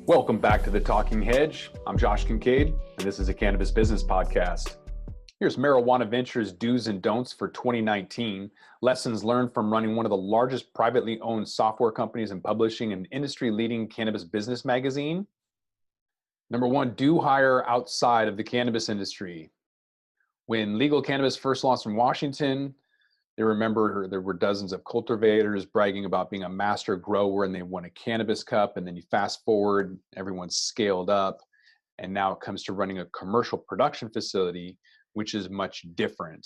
Welcome back to the Talking Hedge. I'm Josh Kincaid, and this is a cannabis business podcast. Here's Marijuana Ventures do's and don'ts for 2019, lessons learned from running one of the largest privately owned software companies and publishing an industry-leading cannabis business magazine. Number one, do hire outside of the cannabis industry. When legal cannabis first launched in Washington, there were dozens of cultivators bragging about being a master grower and they won a cannabis cup. And then you fast forward, everyone's scaled up. And now it comes to running a commercial production facility, which is much different.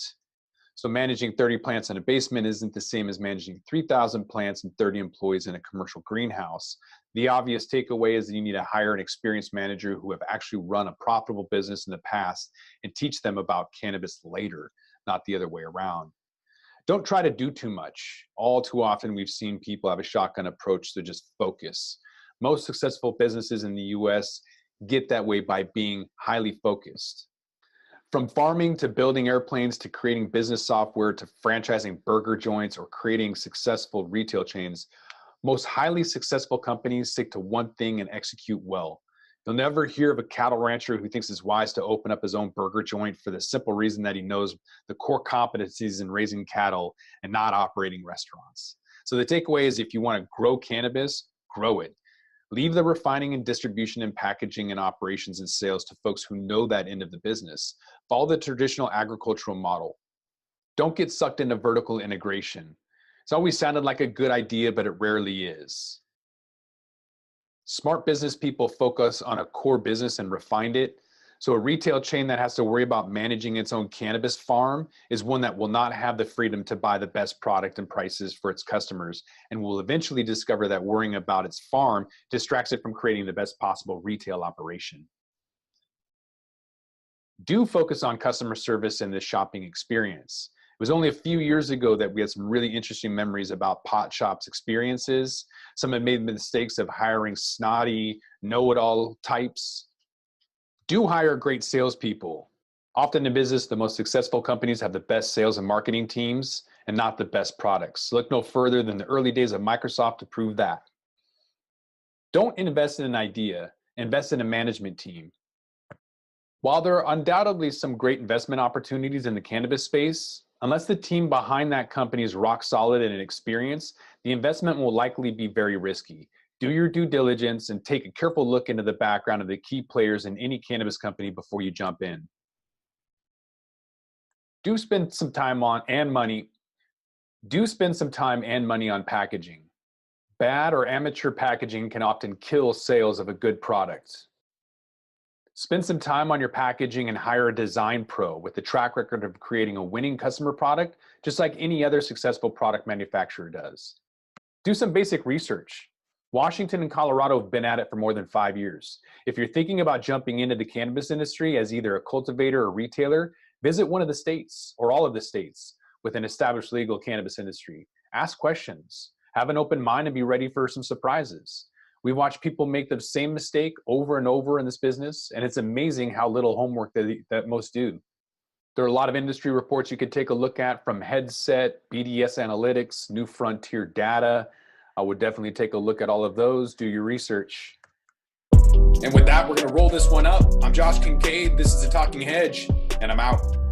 So managing 30 plants in a basement isn't the same as managing 3,000 plants and 30 employees in a commercial greenhouse. The obvious takeaway is that you need to hire an experienced manager who have actually run a profitable business in the past and teach them about cannabis later, not the other way around. Don't try to do too much. All too often, we've seen people have a shotgun approach to just focus. Most successful businesses in the US get that way by being highly focused. From farming to building airplanes to creating business software to franchising burger joints or creating successful retail chains, most highly successful companies stick to one thing and execute well. You'll never hear of a cattle rancher who thinks it's wise to open up his own burger joint for the simple reason that he knows the core competencies in raising cattle and not operating restaurants. So the takeaway is if you want to grow cannabis, grow it. Leave the refining and distribution and packaging and operations and sales to folks who know that end of the business. Follow the traditional agricultural model. Don't get sucked into vertical integration. It's always sounded like a good idea, but it rarely is. Smart business people focus on a core business and refined it. So a retail chain that has to worry about managing its own cannabis farm is one that will not have the freedom to buy the best product and prices for its customers and will eventually discover that worrying about its farm distracts it from creating the best possible retail operation. Do focus on customer service and the shopping experience. It was only a few years ago that we had some really interesting memories about pot shops experiences. Some have made mistakes of hiring snotty, know-it-all types. Do hire great salespeople. Often in business, the most successful companies have the best sales and marketing teams and not the best products. Look no further than the early days of Microsoft to prove that. Don't invest in an idea, invest in a management team. While there are undoubtedly some great investment opportunities in the cannabis space, unless the team behind that company is rock solid and experienced, the investment will likely be very risky. Do your due diligence and take a careful look into the background of the key players in any cannabis company before you jump in. Do spend some time and money on packaging. Bad or amateur packaging can often kill sales of a good product. Spend some time on your packaging and hire a design pro with a track record of creating a winning customer product, just like any other successful product manufacturer does. Do some basic research. Washington and Colorado have been at it for more than 5 years. If you're thinking about jumping into the cannabis industry as either a cultivator or retailer, visit one of the states or all of the states with an established legal cannabis industry. Ask questions. Have an open mind and be ready for some surprises. We watch people make the same mistake over and over in this business, and it's amazing how little homework that most do. There are a lot of industry reports you could take a look at from Headset, BDS Analytics, New Frontier Data. I would definitely take a look at all of those, do your research. And with that, we're going to roll this one up. I'm Josh Kincaid. This is The Talking Hedge, and I'm out.